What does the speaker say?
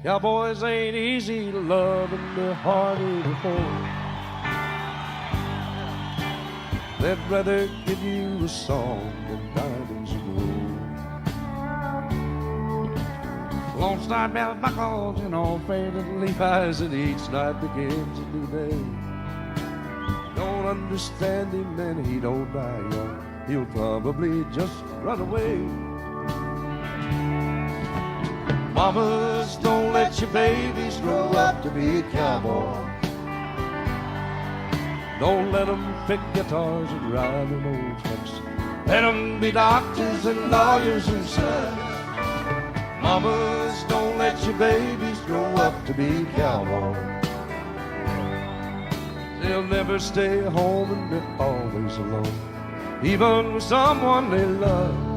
Cowboys ain't easy to love and they're harder to hold. They'd rather give you a song than diamonds and gold. Lone Star bell buckles and all faded Levi's, and each night begins a new day. Don't understand him and he don't die young. He'll probably just run away. Mamas, don't let your babies grow up to be a cowboy. Don't let them pick guitars and ride in old trucks. Let them be doctors and lawyers instead. Mamas, don't let your babies grow up to be cowboys. They'll never stay home and they're always alone, even with someone they love.